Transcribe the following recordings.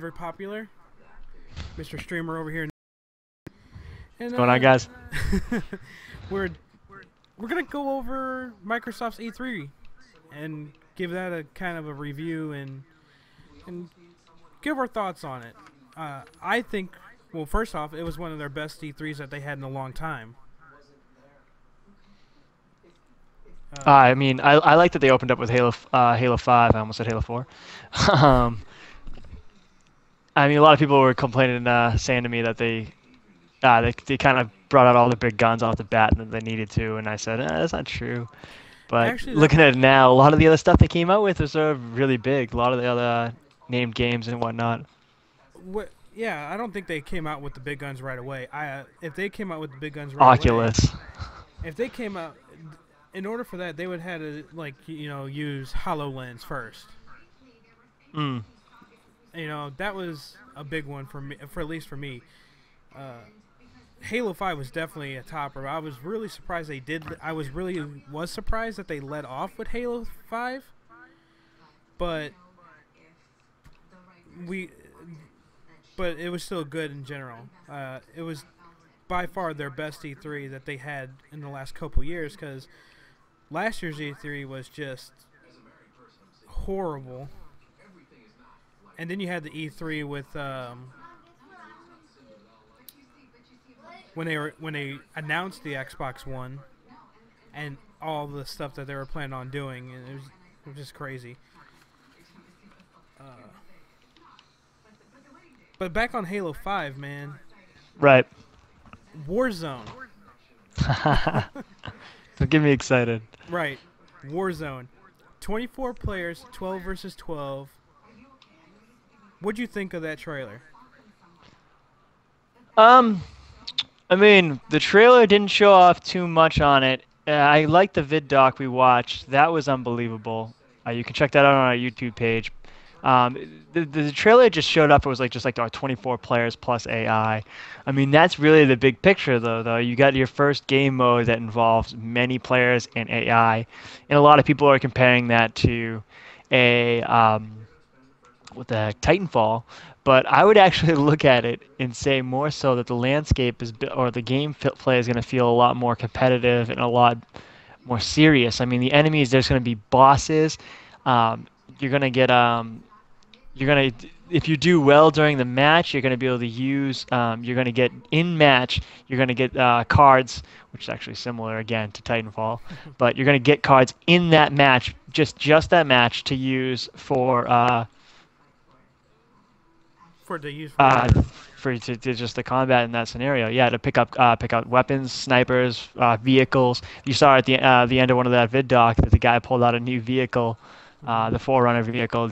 ever popular, Mr. Streamer over here. And What's going on, guys? we're gonna go over Microsoft's E3 and give that a kind of a review and give our thoughts on it. I think, well, first off, it was one of their best E3s that they had in a long time. I mean, I like that they opened up with Halo 5. I almost said Halo 4. I mean, a lot of people were complaining, saying to me that they kind of brought out all the big guns off the bat and they needed to, and I said, that's not true. But Actually, looking at it now, a lot of the other stuff they came out with was really big. A lot of the other named games and whatnot. Yeah, I don't think they came out with the big guns right away. If they came out with the big guns right Oculus. away, if they came out, in order for that, they would have to use HoloLens first. That was a big one for me, at least for me. Halo 5 was definitely a topper. I was really surprised they did. I was surprised that they let off with Halo 5, but it was still good in general. It was by far their best E3 that they had in the last couple years, because last year's E3 was just horrible. And then you had the E3 with when they announced the Xbox One and all the stuff that they were planning on doing, and it was just crazy. But back on Halo 5, man. Right. Warzone. Don't get me excited. Right. Warzone. 24 players, 12 versus 12. What'd you think of that trailer? I mean, the trailer didn't show off too much on it. I liked the vid doc we watched. That was unbelievable. You can check that out on our YouTube page. The trailer just showed up. It was just like 24 players plus AI. I mean, that's really the big picture, though. You got your first game mode that involves many players and AI, and a lot of people are comparing that to what the heck, Titanfall. But I would actually look at it and say more so that the landscape or the game play is going to feel a lot more competitive and a lot more serious. I mean, the enemies, there's going to be bosses. You're going to get if you do well during the match, you're going to be able to use, you're going to get in match, you're going to get cards, which is actually similar again to Titanfall, but you're going to get cards in that match, just that match to use for just the combat in that scenario. Yeah, to pick out weapons, snipers, vehicles. You saw at the end of one of that vid doc that the guy pulled out a new vehicle, the Forerunner vehicle. What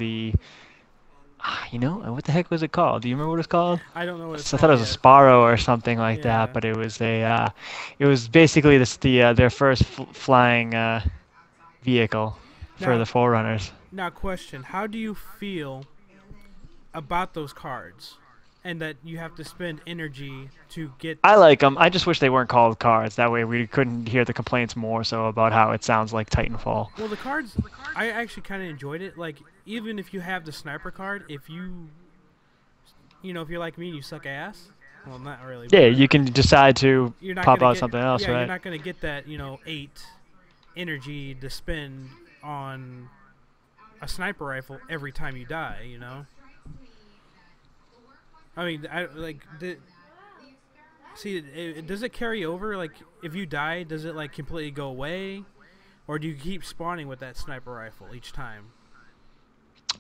the heck was it called? Do you remember what it's called? I don't know what it's I called. thought it was a Sparrow or something like that, but it was it was basically their first flying vehicle for the Forerunners. Now, question: how do you feel about those cards, and that you have to spend energy to get? I like them. I just wish they weren't called cards. That way we couldn't hear the complaints more so about how it sounds like Titanfall. Well, the cards, I actually kind of enjoyed it. Like, even if you have the sniper card, if you're like me and you suck ass, well, not really. Yeah, you can decide to pop out something else, right? You're not going to get that, 8 energy to spend on a sniper rifle every time you die, I mean, does it carry over? Like, if you die, does it completely go away, or do you keep spawning with that sniper rifle each time?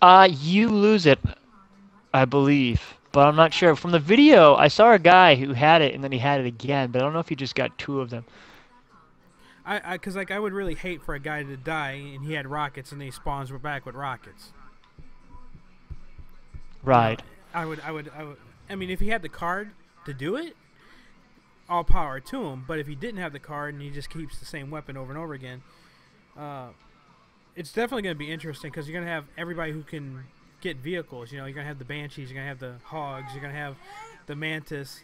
You lose it, I believe, but I'm not sure. From the video, I saw a guy who had it and then he had it again, but I don't know if he just got 2 of them. Because I would really hate for a guy to die and he had rockets and then he spawns back with rockets. Right. I mean, if he had the card to do it, all power to him. But if he didn't have the card and he just keeps the same weapon over and over again, it's definitely going to be interesting, because you're going to have everybody who can get vehicles. You're going to have the Banshees, you're going to have the Hogs, you're going to have the Mantis,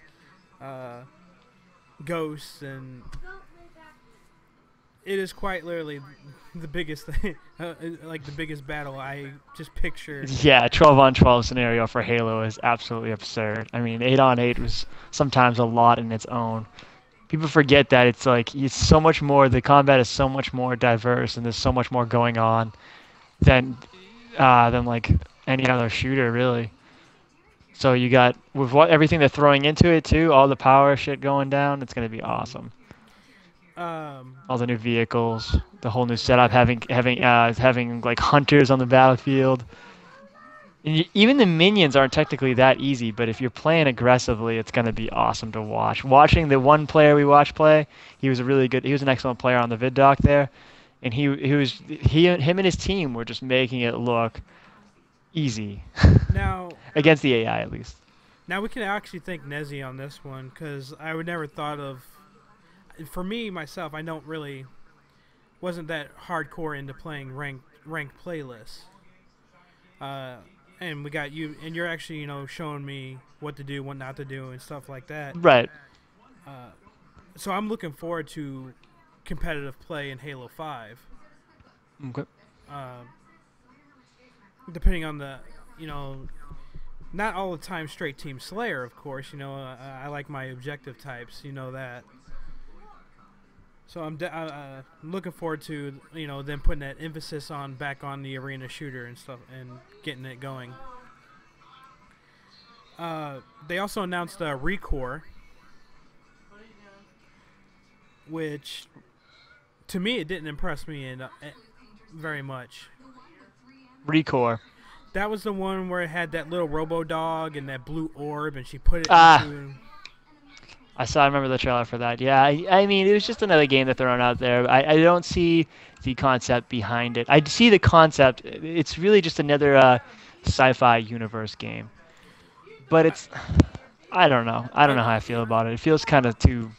Ghosts, and it is quite literally the biggest, like the biggest battle. I just picture. Yeah, 12 on 12 scenario for Halo is absolutely absurd. I mean, 8 on 8 was sometimes a lot in its own. People forget that it's like it's so much more. The combat is so much more diverse, and there's so much more going on than like any other shooter really. So you got with what everything they're throwing into it too, all the power shit going down. It's gonna be awesome. All the new vehicles, the whole new setup, having like hunters on the battlefield. And even the minions aren't technically that easy, but if you're playing aggressively, it's gonna be awesome to watch. Watching the one player we watched play, he was an excellent player on the vid doc there, and him and his team were just making it look easy. Now, against the AI at least. Now we can actually thank Nezzy on this one, because I would never thought of. For me myself, I wasn't that hardcore into playing ranked playlists. And we got you, and you're actually showing me what to do, what not to do, and stuff like that. Right. So I'm looking forward to competitive play in Halo 5. Okay. Depending on the, not all the time straight Team Slayer, of course. I like my objective types. You know that. So I'm looking forward to them putting that emphasis back on the arena shooter and stuff and getting it going. They also announced ReCore, which to me it didn't impress me very much. ReCore. That was the one where it had that little Robo Dog and that blue orb, and she put it into. I remember the trailer for that. Yeah, I mean, it was just another game that they're throwing out there. I don't see the concept behind it. I see the concept. It's really just another sci-fi universe game. But I don't know. I don't know how I feel about it. It feels kind of too.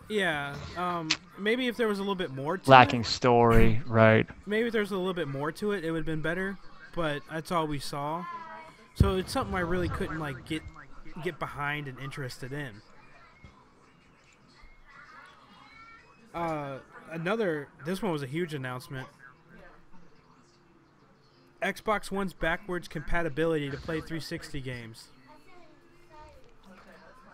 Yeah. Maybe if there was a little bit more to lacking it. Story, right? Maybe if there was a little bit more to it, it would have been better. But that's all we saw. So it's something I really couldn't get behind and interested in. This one was a huge announcement. Xbox One's backwards compatibility to play 360 games.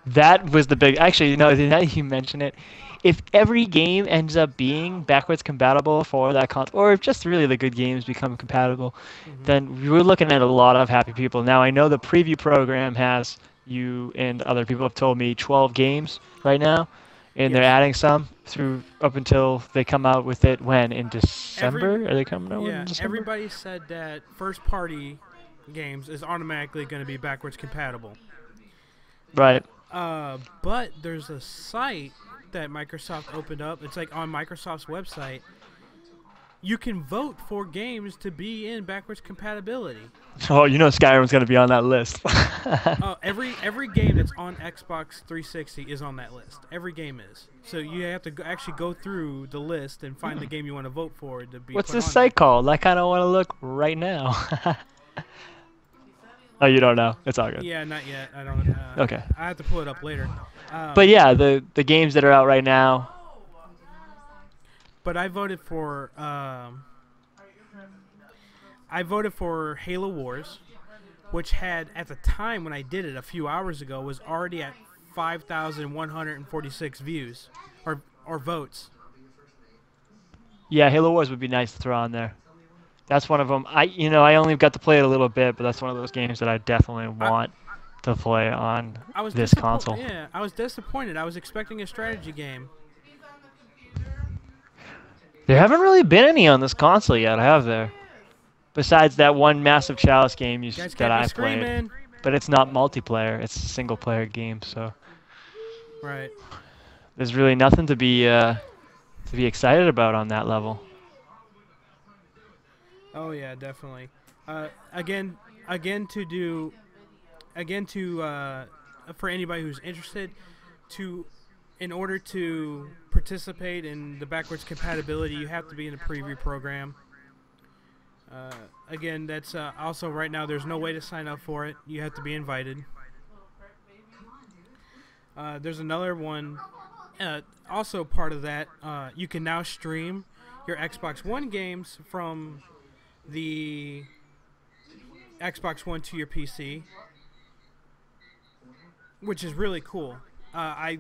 That was the big. Actually, now that you mention it, if every game ends up being backwards compatible for that console, or if just really the good games become compatible, then we're looking at a lot of happy people. Now, I know the preview program has, you and other people have told me, 12 games right now, and they're adding some up until they come out with it when? In December? Are they coming out in December? Everybody said that first-party games is automatically going to be backwards compatible. Right. But there's a site that Microsoft opened up. It's like on Microsoft's website. You can vote for games to be in backwards compatibility. Oh, Skyrim's going to be on that list. Every game that's on Xbox 360 is on that list. Every game is. So you have to actually go through the list and find the game you want to vote for to be. What's this site called? I kind of want to look right now. Oh, you don't know? It's all good. Yeah, not yet. I don't. Okay. I have to pull it up later. But yeah, the games that are out right now. But I voted for Halo Wars, which had, at the time when I did it a few hours ago, was already at 5,146 views or votes. Yeah, Halo Wars would be nice to throw on there. That's one of them. I only got to play it a little bit, but that's one of those games that I definitely want to play on this console. Yeah, I was disappointed. I was expecting a strategy game. There haven't really been any on this console yet, have there? Besides that one Massive Chalice game that I played. But it's not multiplayer. It's a single-player game, so. Right. There's really nothing to be excited about on that level. Oh yeah, definitely. For anybody who's interested, in order to participate in the backwards compatibility, you have to be in the preview program. Again, that's also right now. There's no way to sign up for it. You have to be invited. There's another one Also, part of that, you can now stream your Xbox One games from the Xbox One to your PC, which is really cool. The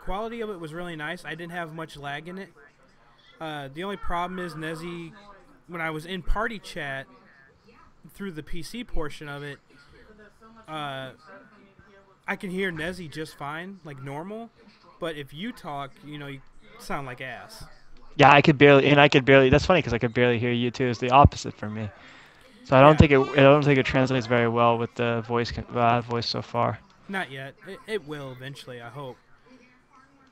quality of it was really nice. I didn't have much lag in it. The only problem is Nezzy, when I was in party chat through the PC portion of it, I can hear Nezzy just fine, like normal. But if you talk, you sound like ass. Yeah, I could barely. That's funny because I could barely hear you too. It's the opposite for me. So Yeah, I don't think it translates very well with the voice so far. not yet. It will eventually, I hope.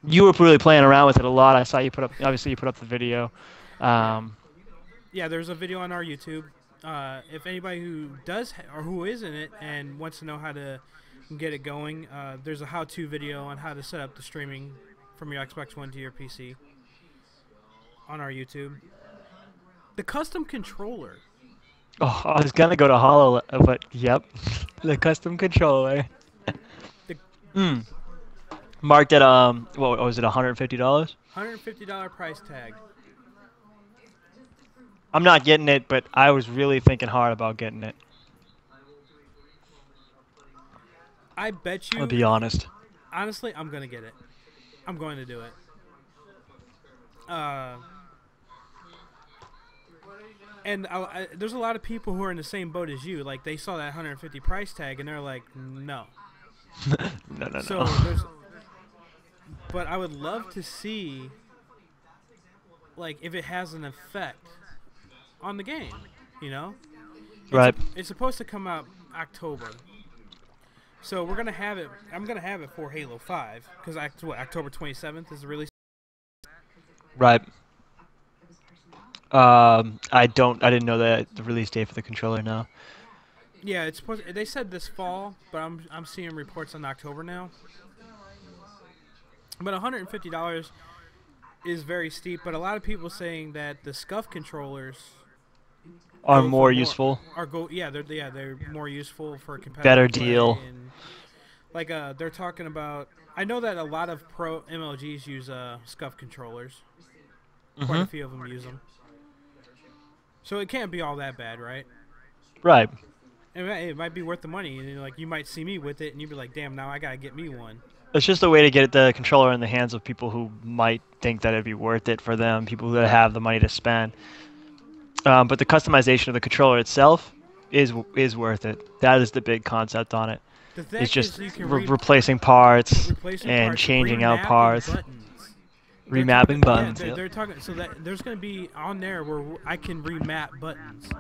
You were really playing around with it a lot. I saw you put up. Obviously, you put up the video. Um, Yeah, there's a video on our YouTube. If anybody who does or who is in it and wants to know how to get it going, there's a how-to video on how to set up the streaming from your Xbox One to your PC on our YouTube. The custom controller. oh, I was gonna go to Hollow, but yep, the custom controller. The Mm. Marked at what was it, $150? $150 price tag. I'm not getting it, but I was really thinking hard about getting it. I bet I'll be honest. honestly, I'm going to get it. I'm going to do it. And there's a lot of people who are in the same boat as you. Like, they saw that 150 price tag, and they're like, no. No. So there's, but I would love to see, like, if it has an effect on the game. Right. It's supposed to come out October, so we're gonna have it. I'm gonna have it for Halo 5 because October 27th is the release. Right. I didn't know the release date for the controller now. Yeah, it's supposed. They said this fall, but I'm seeing reports on October now. But $150 is very steep. But a lot of people saying that the SCUF controllers Are more useful. They're more useful for competitive Better play deal. and, like they're talking about. I know that a lot of pro MLGs use SCUF controllers. Quite a few of them use them. So it can't be all that bad, right? Right. It might be worth the money, and like you might see me with it, and you'd be like, "Damn, now I gotta get me one." It's just a way to get the controller in the hands of people who might think that it'd be worth it for them, people who have the money to spend. But the customization of the controller itself is worth it. That is the big concept on it. The thing It's just is you can replacing parts replacing and parts, changing out remapping parts, buttons. remapping buttons. Yeah, Yep. they're talking. So that there's gonna be on there where I can remap buttons.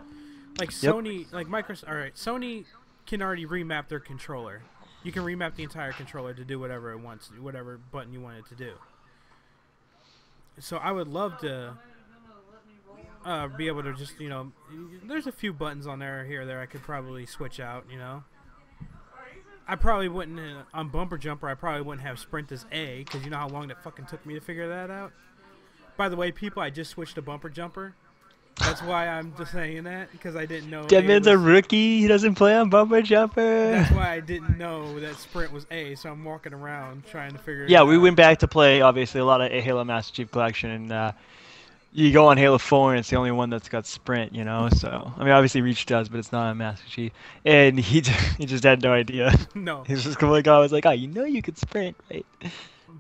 Like Yep. Sony, like Microsoft. All right, Sony can already remap their controller. You can remap the entire controller to do whatever it wants, whatever button you want it to do. So I would love to be able to just, there's a few buttons on there here or there I could probably switch out. I probably wouldn't on Bumper Jumper. I probably wouldn't have Sprint as A because you know how long that fucking took me to figure that out. By the way, people, I just switched to Bumper Jumper. That's why I'm just saying that, because I didn't know. Deadman's a rookie. He doesn't play on Bumper Jumper. That's why I didn't know that Sprint was A, so I'm walking around trying to figure it out. Yeah, we went back to play, obviously, a lot of Halo Master Chief Collection, and you go on Halo 4, and it's the only one that's got Sprint, So, I mean, obviously Reach does, but it's not on Master Chief. And he just had no idea. No. He was just like, I was like, you could Sprint, right?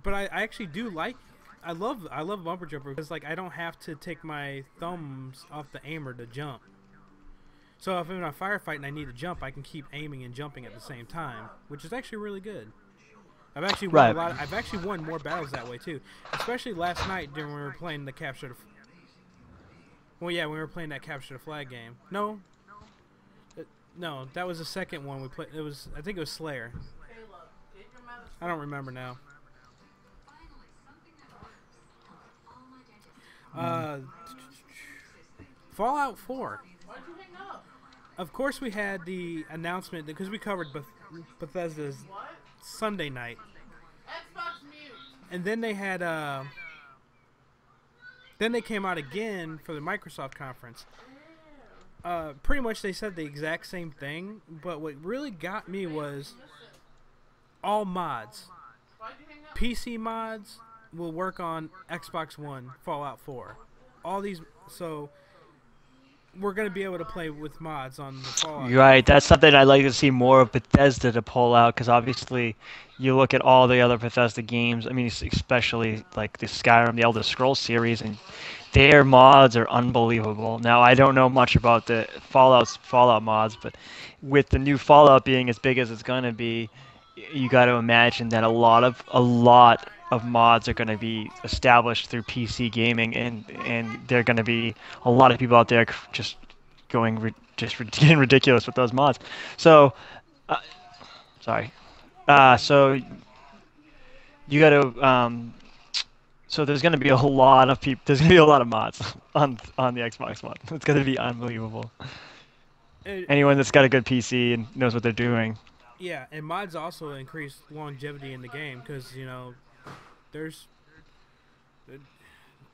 But I actually do like. I love Bumper Jumper because I don't have to take my thumbs off the aimer to jump. So if I'm in a firefight and I need to jump, I can keep aiming and jumping at the same time, which is actually really good. I've actually won I've actually won more battles that way too, especially last night when we were playing the capture the. Well, yeah, when we were playing that capture the flag game. No, that was the second one we played. I think it was Slayer. I don't remember now. Fallout 4. Of course, we had the announcement because we covered Bethesda's Sunday night, and then they had then they came out again for the Microsoft conference. Pretty much they said the exact same thing, but what really got me was all mods. PC mods will work on Xbox One, Fallout 4. All these, so we're gonna be able to play with mods on the Fallout game. Right, that's something I'd like to see more of Bethesda to pull out, because obviously you look at all the other Bethesda games, I mean, especially like the Skyrim, the Elder Scrolls series, and their mods are unbelievable. Now, I don't know much about the Fallout mods, but with the new Fallout being as big as it's going to be, you got to imagine that a lot of mods are going to be established through PC gaming, and there are going to be a lot of people out there just getting ridiculous with those mods. So, uh, sorry. So you got to so there's going to be a lot of people. There's going to be a lot of mods on the Xbox One. It's going to be unbelievable. Anyone that's got a good PC and knows what they're doing. Yeah, and mods also increase longevity in the game because there's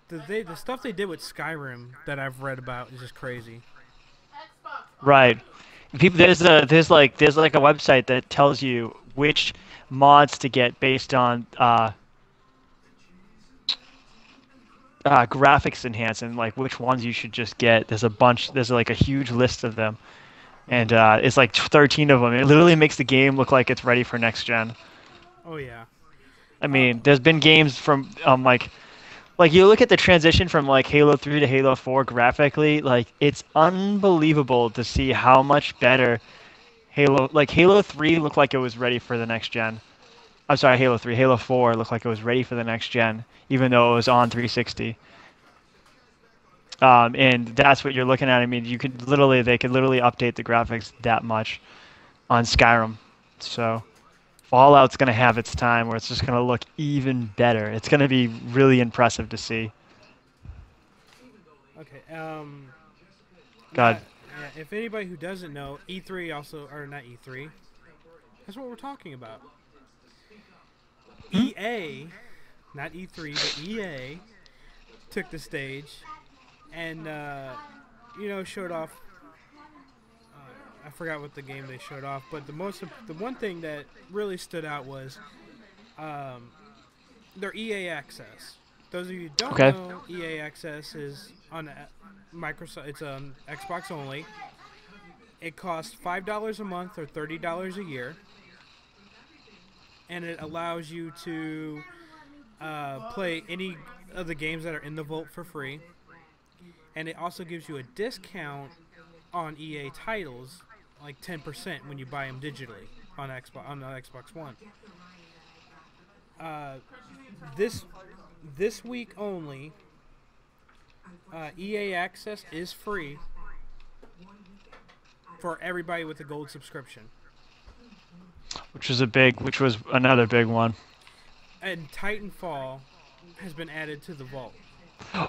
the stuff they did with Skyrim that I've read about is just crazy. Right. People, there's like a website that tells you which mods to get based on graphics enhancement, like which ones you should just get. There's a bunch. There's like a huge list of them, and it's like 13 of them. It literally makes the game look like it's ready for next gen. Oh yeah. I mean, there's been games from like you look at the transition from like Halo 3 to Halo 4 graphically, like it's unbelievable to see how much better Halo 3 looked like it was ready for the next gen. I'm sorry, Halo 4 looked like it was ready for the next gen, even though it was on 360. And that's what you're looking at. I mean, they could literally update the graphics that much on Skyrim. So Fallout's going to have its time where it's just going to look even better. It's going to be really impressive to see. Okay. God. Yeah, if anybody who doesn't know, E3 also, or not E3, that's what we're talking about. EA, not E3, but EA took the stage and, showed off. I forgot what the game they showed off, but the one thing that really stood out was their EA Access. Those of you who don't know, EA Access is on Microsoft. It's on Xbox only. It costs $5 a month or $30 a year, and it allows you to play any of the games that are in the vault for free. And it also gives you a discount on EA titles, like 10% when you buy them digitally on the Xbox One. This week only, EA Access is free for everybody with a gold subscription. Which was another big one. And Titanfall has been added to the vault.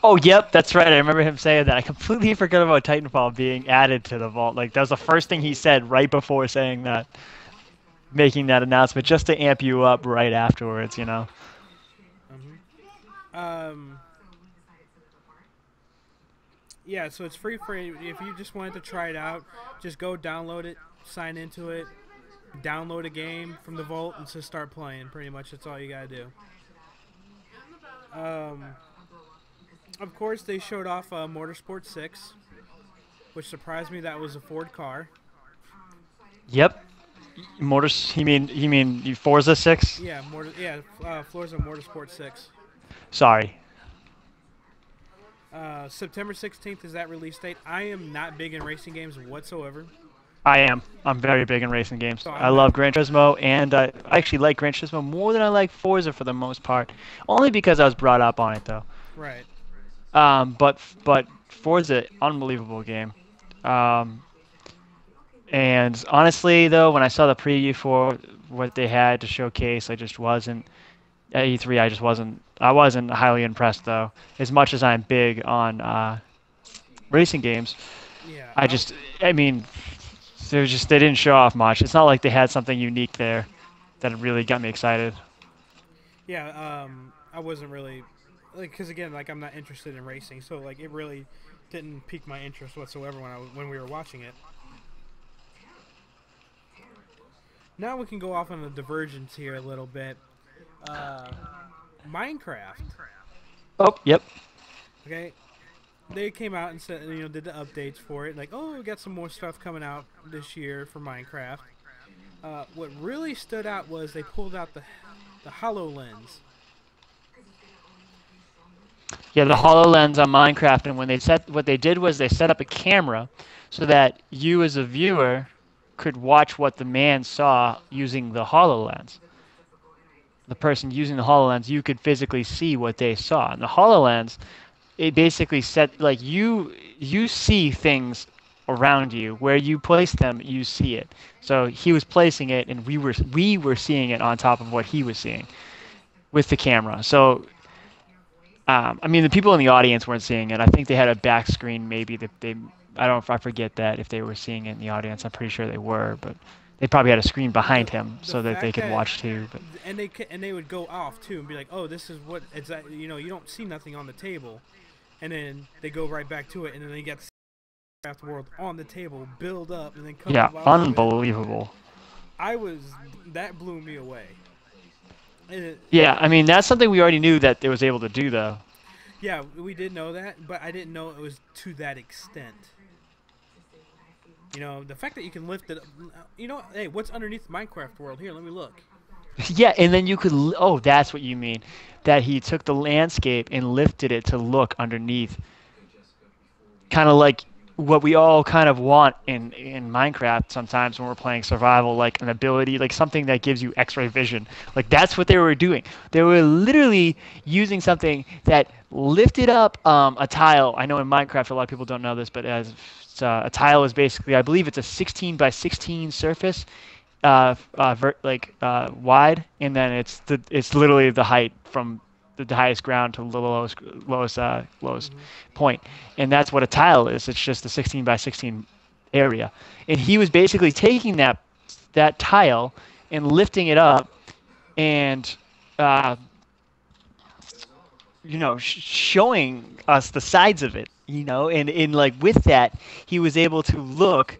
Oh, yep, that's right. I remember him saying that. I completely forgot about Titanfall being added to the vault. Like, that was the first thing he said right before saying that, making that announcement, just to amp you up right afterwards, you know? Yeah, so it's free for if you just wanted to try it out, just go download it, sign into it, download a game from the vault, and just start playing. Pretty much, that's all you gotta do. Of course, they showed off Motorsport 6, which surprised me. That was a Ford car. Yep. You mean Forza 6? Yeah, Forza Motorsport 6. Sorry. September 16th is that release date. I am not big in racing games whatsoever. I am. I'm very big in racing games. So I love Gran Turismo, and I actually like Gran Turismo more than I like Forza for the most part. Only because I was brought up on it, though. Right. But Forza, unbelievable game. And honestly, though, when I saw the preview for what they had to showcase, I just wasn't at E3. I wasn't highly impressed, though. As much as I'm big on racing games, Yeah. I mean, they didn't show off much. It's not like they had something unique there that really got me excited. Yeah. I wasn't really because again, I'm not interested in racing, so it really didn't pique my interest whatsoever when we were watching it. Now we can go off on a divergence here a little bit. uh, Minecraft. Oh, yep. Okay, they came out and said, did the updates for it. Like, oh, we got some more stuff coming out this year for Minecraft. What really stood out was they pulled out the HoloLens. Yeah, the HoloLens on Minecraft, and what they did was they set up a camera so that you as a viewer could watch what the man saw using the HoloLens. The person using the HoloLens, you could physically see what they saw. And the HoloLens, it basically set like you see things around you. Where you place them, you see it. So he was placing it, and we were seeing it on top of what he was seeing with the camera. So I mean, the people in the audience weren't seeing it. I think they had a back screen, maybe that they. I don't know if I forget that if they were seeing it in the audience. I'm pretty sure they were, but they probably had a screen behind the him the so that they fact could that watch too. But and they would go off too and be like, oh, this is what exactly, you don't see nothing on the table, and then they go right back to it, and then they get Minecraft world on the table, build up, and then come yeah, out of it. unbelievable. I was that blew me away. And Yeah, I mean that's something we already knew that it was able to do though. yeah, we did know that, but I didn't know it was to that extent. The fact that you can lift it up, hey, what's underneath Minecraft world? Here, let me look. Yeah, and then you could. Oh, that's what you mean. That he took the landscape and lifted it to look underneath. Kind of like what we all kind of want in Minecraft sometimes when we're playing survival, like an ability, like something that gives you X-ray vision. Like that's what they were doing. They were literally using something that lifted up a tile. I know in Minecraft a lot of people don't know this, but as a tile is basically, I believe it's a 16 by 16 surface, wide, and then it's literally the height from the highest ground to the lowest Hmm. point, and that's what a tile is. It's just a 16 by 16 area, and he was basically taking that tile and lifting it up, and uh, showing us the sides of it, and in like with that, he was able to look.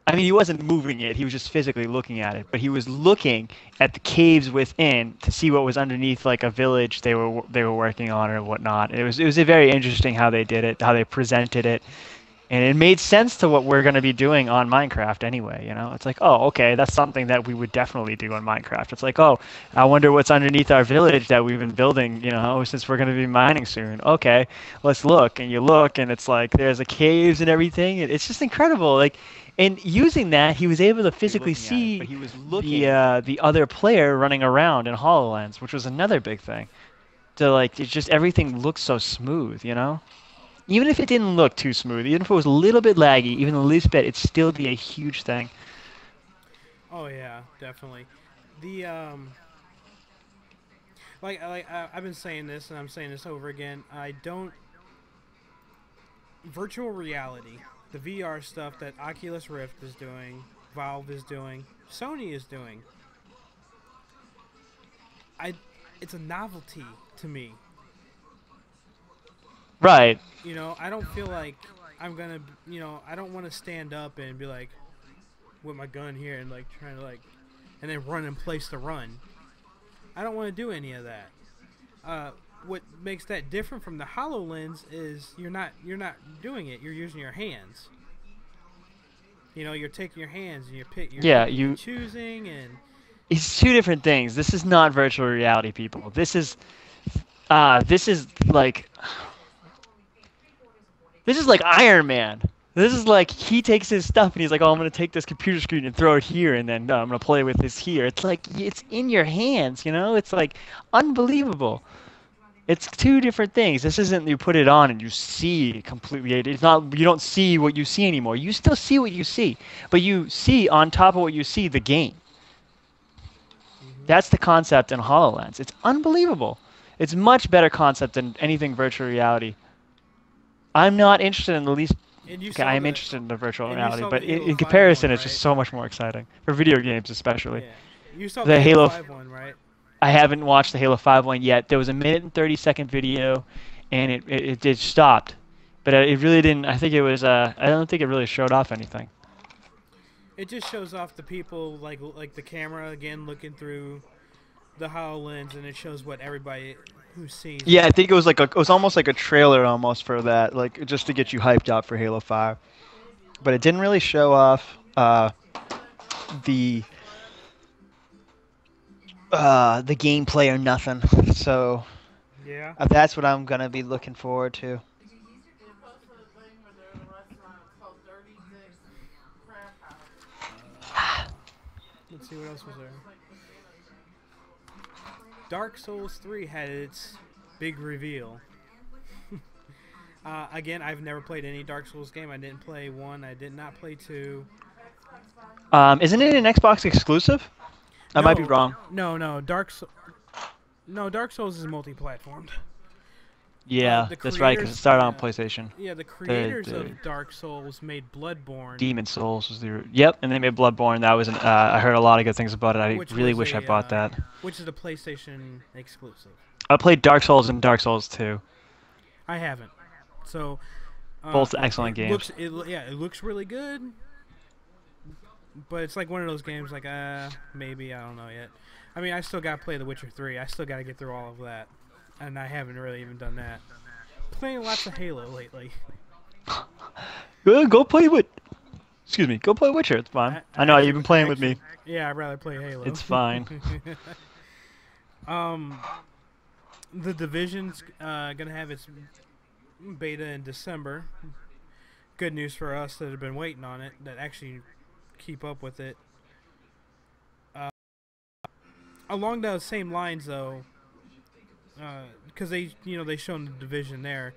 I mean, he wasn't moving it; he was just physically looking at it. But he was looking at the caves within to see what was underneath, like a village they were working on or whatnot. It was a very interesting how they did it, how they presented it, and it made sense to what we're going to be doing on Minecraft anyway. It's like, oh, okay, that's something that we would definitely do on Minecraft. It's like, oh, I wonder what's underneath our village that we've been building, since we're going to be mining soon. Okay, let's look, and you look, and it's like there's the caves and everything. It's just incredible, like. And using that, he was able to physically see the other player running around in HoloLens, which was another big thing. To like, it's just everything looks so smooth. Even if it didn't look too smooth, even if it was a little bit laggy, even the least bit, it'd still be a huge thing. Oh yeah, definitely. The I've been saying this and I'm saying this over again. I don't virtual reality, the VR stuff that Oculus Rift is doing, Valve is doing, Sony is doing. I it's a novelty to me. Right. I don't feel like I'm gonna, I don't want to stand up and be like with my gun here and like trying to like, and then run and place the run. I don't want to do any of that. What makes that different from the HoloLens is you're not doing it. You're using your hands. You're taking your hands and you're Yeah, picking and choosing and it's two different things. This is not virtual reality, people. This is like Iron Man. This is like he takes his stuff and he's like, oh, I'm gonna take this computer screen and throw it here, and then I'm gonna play with this here. It's like it's in your hands, It's like unbelievable. It's two different things. This isn't you put it on and you see completely. It's not you don't see what you see anymore. You still see what you see, but you see on top of what you see the game. hmm. That's the concept in HoloLens. It's unbelievable. It's much better concept than anything virtual reality. I'm not interested in the least. And you Okay, saw I am the interested in the virtual and you reality, saw the but in, Halo in 5 comparison, one, it's just right? so much more exciting for video games, especially. Yeah. You saw the The Halo Halo. 5 one, right? I haven't watched the Halo 5 one yet. There was a minute and 30-second video, and it stopped, but it really didn't. I think it was. I don't think it really showed off anything. It just shows off the people like the camera again looking through the HoloLens, and it shows what everybody who sees. Yeah, I think it was it was almost like a trailer almost for that, like just to get you hyped up for Halo 5. But it didn't really show off the the gameplay or nothing. So Yeah. that's what I'm gonna be looking forward to. Let's see what else was there. Dark Souls 3 had its big reveal. Again, I've never played any Dark Souls game. I didn't play 1. I did not play 2. Isn't it an Xbox exclusive? I might be wrong. No. Dark Souls is multi-platformed. Yeah, that's right, because it started on PlayStation. Yeah, the creators of Dark Souls made Bloodborne. Demon Souls was the... Yep, and they made Bloodborne. That was I heard a lot of good things about it. I really wish I bought that. Which is a PlayStation exclusive. I played Dark Souls and Dark Souls 2. I haven't. So... both excellent games. It looks really good. But it's like one of those games like, maybe, I don't know yet. I mean, I still got to play The Witcher 3. I still got to get through all of that. And I haven't really even done that. Playing lots of Halo lately. Go play with... Excuse me. Go play Witcher. It's fine. I know you've been playing with me. Yeah, I'd rather play Halo. It's fine. The Division's gonna have its beta in December. Good news for us that have been waiting on it, that actually keep up with it. Along those same lines, though, because they shown the Division there.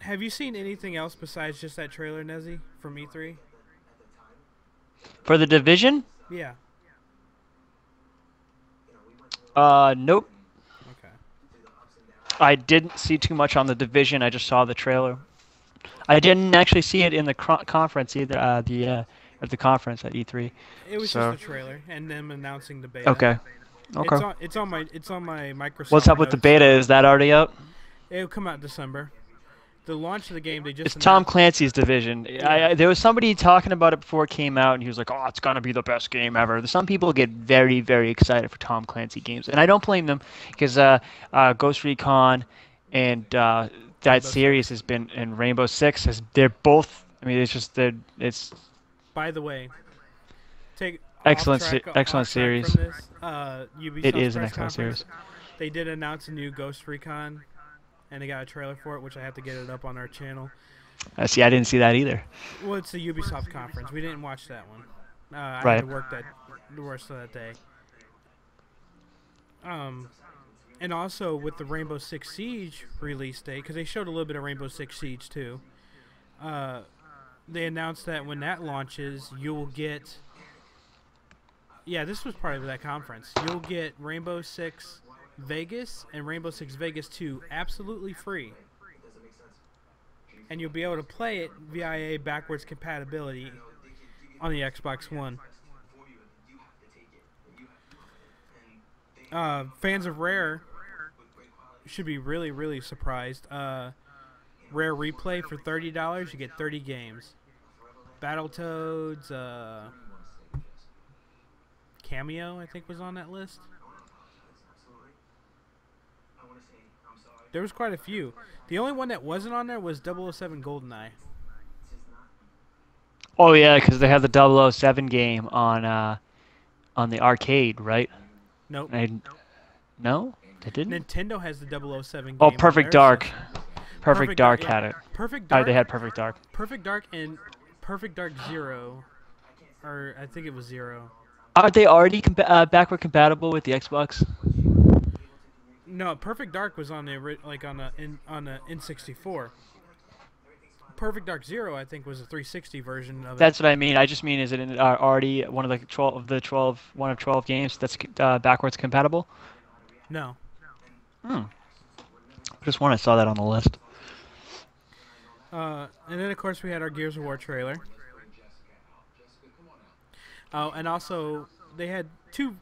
Have you seen anything else besides just that trailer, Nezzy, from E3? For the Division? Yeah. Nope. Okay. I didn't see too much on the Division. I just saw the trailer. I didn't actually see it in the conference either. At the conference at E3. It was just a trailer and them announcing the beta. Okay. It's on my Microsoft. What's up with the beta? Is that already out? It'll come out in December. The launch of the game, they just... It's Tom Clancy's Division. Yeah. There was somebody talking about it before it came out, and he was like, "Oh, it's gonna be the best game ever." Some people get very, very excited for Tom Clancy games, and I don't blame them because Ghost Recon and that series has been, and Rainbow Six they're both. I mean, it's. By the way, excellent Ubisoft series. It is an excellent series. They did announce a new Ghost Recon, and they got a trailer for it, which I have to get it up on our channel. See, I didn't see that either. Well, it's the Ubisoft conference. We didn't watch that one. I right. had to work the rest of that day. And also with the Rainbow Six Siege release date, because they showed a little bit of Rainbow Six Siege too. They announced that when that launches, you'll get... Yeah, this was part of that conference. You'll get Rainbow Six Vegas and Rainbow Six Vegas 2 absolutely free. And you'll be able to play it via backwards compatibility on the Xbox One. Fans of Rare should be really, really surprised. Rare Replay for $30, you get 30 games. Battletoads, Cameo, I think, was on that list. There was quite a few. The only one that wasn't on there was 007 GoldenEye. Oh yeah, because they had the 007 game on the arcade, right? Nope. No, they didn't. Nintendo has the 007 game. Oh, Perfect Dark. Perfect Dark yeah. had it. Perfect Dark. They had Perfect Dark. Perfect Dark and Perfect Dark Zero, or I think it was Zero. Are they already backward compatible with the Xbox? No, Perfect Dark was on the on the N64. Perfect Dark Zero, I think, was a 360 version of it. That's what I mean. I just mean, is it already one of 12 games that's backwards compatible? No. Just when I saw that on the list. And then of course we had our Gears of War trailer. Oh, and also they had two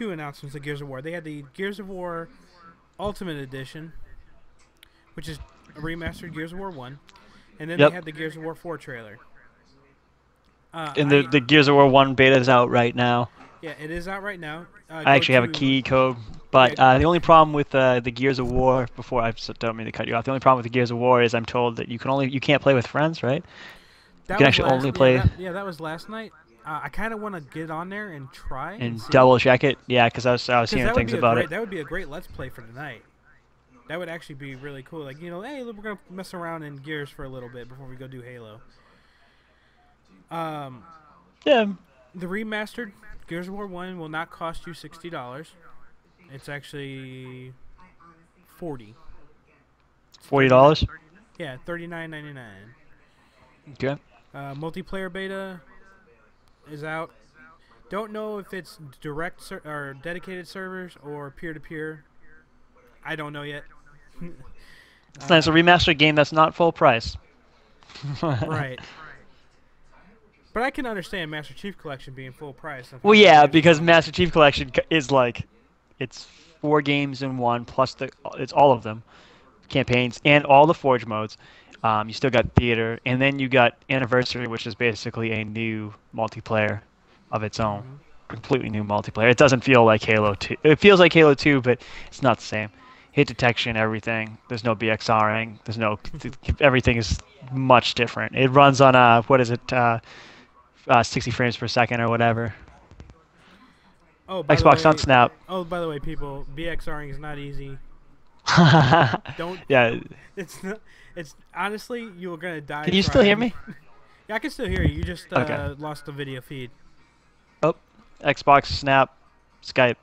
announcements of Gears of War. They had the Gears of War Ultimate Edition, which is a remastered Gears of War 1, and then they had the Gears of War 4 trailer. And the Gears of War 1 beta is out right now. Yeah, it is out right now. I Go actually have a to key code, yeah. but the only problem with the Gears of War, before don't mean to cut you off, the only problem with the Gears of War is I'm told that you can't play with friends, right? You That can was actually last. only play That was last night. I kind of want to get on there and try and and see, double check it. Yeah, because I was because hearing things about it. that would be a great let's play for tonight. That would actually be really cool. Like, hey, we're gonna mess around in Gears for a little bit before we go do Halo. Yeah, The remastered Gears of War 1 will not cost you $60. It's actually 40. $40. Yeah, $39.99. Okay. Multiplayer beta is out. Don't know if it's or dedicated servers or peer-to-peer. I don't know yet. It's nice. A remastered game that's not full price. Right. But I can understand Master Chief Collection being full price. Well, yeah, because Master Chief Collection is like, it's 4 games in one plus it's all of them, campaigns and all the Forge modes. You still got Theater, and then you got Anniversary, which is basically a new multiplayer of its own, completely new multiplayer. It doesn't feel like Halo 2. It feels like Halo 2, but it's not the same. Hit detection, everything. There's no BXRing. There's no everything is much different. It runs on what is it? 60 frames per second or whatever. Oh, by Xbox the way, on Snap. Oh, by the way, people, BXRing is not easy. Don't. Yeah. It's not. It's honestly, you're gonna die. Can you still hear me? Yeah, I can still hear you. You just Okay. lost the video feed. Oh, Xbox Snap, Skype.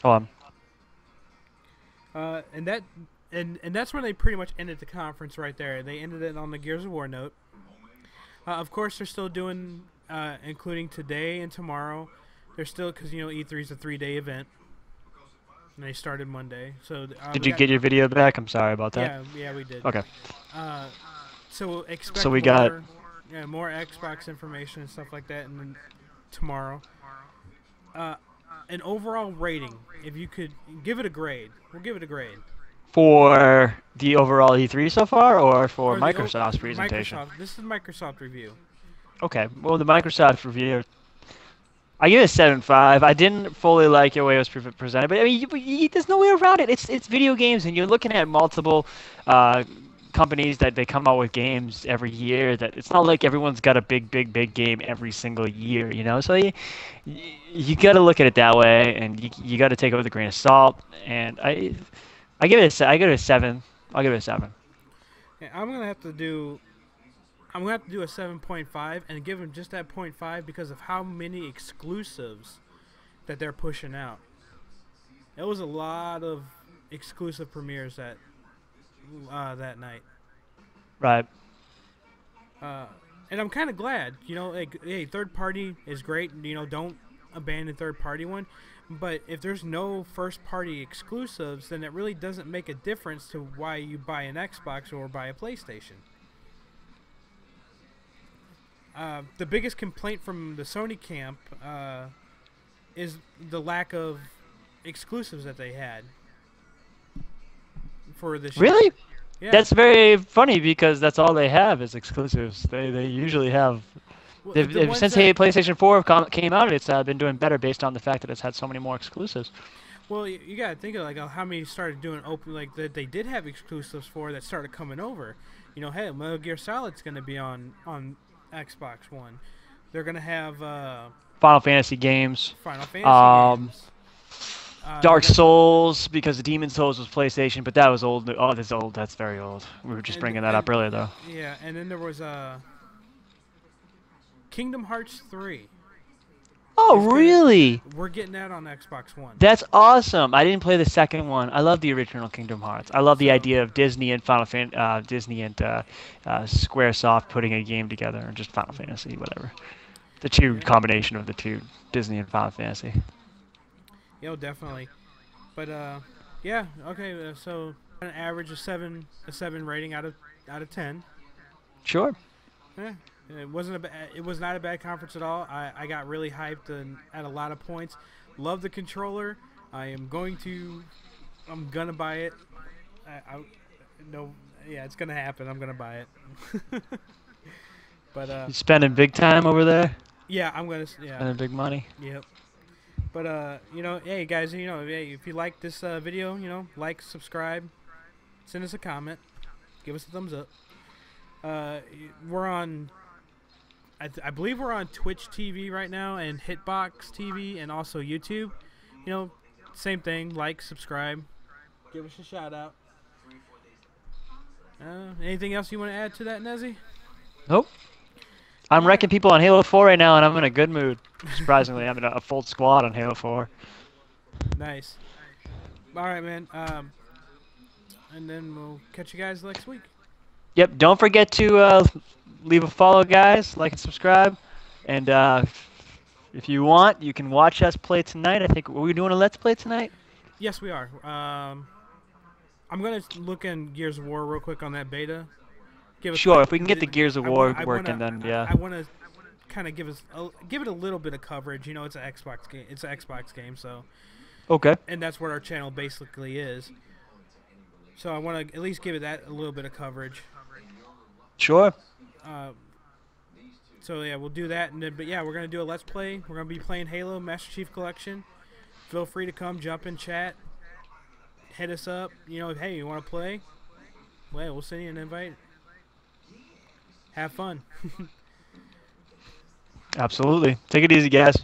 Hold on. And that's when they pretty much ended the conference right there. They ended it on the Gears of War note. Of course, they're still doing, including today and tomorrow. They're still, because E3 is a 3-day event, and they started Monday. So Did you get your video back? I'm sorry about that. Yeah, we did. Okay. So expect So we more, got more Xbox information and stuff like that, and then tomorrow. An overall rating, if you could give it a grade, we'll give it a grade. For the overall E3 so far, or for Or Microsoft's presentation? This is Microsoft review. Okay. Well, the Microsoft review, I give it a 7.5. I didn't fully like the way it was presented, but I mean, there's no way around it. It's video games, and you're looking at multiple companies that they come out with games every year. That it's not like everyone's got a big game every single year, So you got to look at it that way, and you got to take it with a grain of salt. And I give it a 7. I'll give it a 7. Yeah, I'm gonna have to do a 7.5 and give them just that 0.5 because of how many exclusives that they're pushing out. It was a lot of exclusive premieres that night. Right. And I'm kind of glad, like, hey, third party is great. Don't abandon third party one. But if there's no first party exclusives, then it really doesn't make a difference to why you buy an Xbox or buy a PlayStation. The biggest complaint from the Sony camp is the lack of exclusives that they had for this year. Really? Yeah. That's very funny because that's all they have is exclusives. They usually have. Well, Since PlayStation 4 came out, it's been doing better based on the fact that it's had so many more exclusives. Well, you gotta think of how many started doing open, like that they did have exclusives for that started coming over. Hey, Metal Gear Solid's gonna be on Xbox One. They're gonna have Final Fantasy games. Final Fantasy games. Dark Souls, because the Demon Souls was PlayStation, but that was old. Oh, that's old. That's very old. We were just bringing that up earlier, though. Yeah, and then there was Kingdom Hearts 3. Oh, really? We're getting that on Xbox One. That's awesome. I didn't play the second one. I love the original Kingdom Hearts. I love the idea of Disney and Disney and SquareSoft putting a game together, or just Final Fantasy, whatever. The two combination of the two, Disney and Final Fantasy. Definitely. But yeah, okay. So an average of a 7 rating out of 10. Sure. Yeah. It was not a bad conference at all. I got really hyped at a lot of points. Love the controller. I'm gonna buy it. It's gonna happen. I'm gonna buy it. But you spending big time over there? Yeah, I'm gonna. Yeah. Spending big money. Yep. But you know, hey guys, you know, hey, if you like this video, you know, like, subscribe, send us a comment, give us a thumbs up. We're on. I believe we're on Twitch TV right now and Hitbox TV and also YouTube. You know, same thing. Like, subscribe, give us a shout out. Anything else you want to add to that, Nezzy? Nope. I'm wrecking people on Halo 4 right now, and I'm in a good mood. Surprisingly, I'm in a full squad on Halo 4. Nice. All right, man. And then we'll catch you guys next week. Yep. Don't forget to leave a follow, guys. Like and subscribe. And if you want, you can watch us play tonight. I think, were we doing a Let's Play tonight? Yes, we are. I'm gonna look in Gears of War real quick on that beta. Sure, if we can get the Gears of War working, then yeah. I want to kind of give it a little bit of coverage. You know, it's an Xbox game. It's an Xbox game, so. Okay. And that's what our channel basically is. So I want to at least give it that a little bit of coverage. Sure. So yeah, we'll do that, and then, but yeah, we're gonna do a Let's Play. We're gonna be playing Halo Master Chief Collection. Feel free to come jump in chat, hit us up. You know, hey, you want to play? Well, we'll send you an invite. Have fun. Absolutely. Take it easy, guys.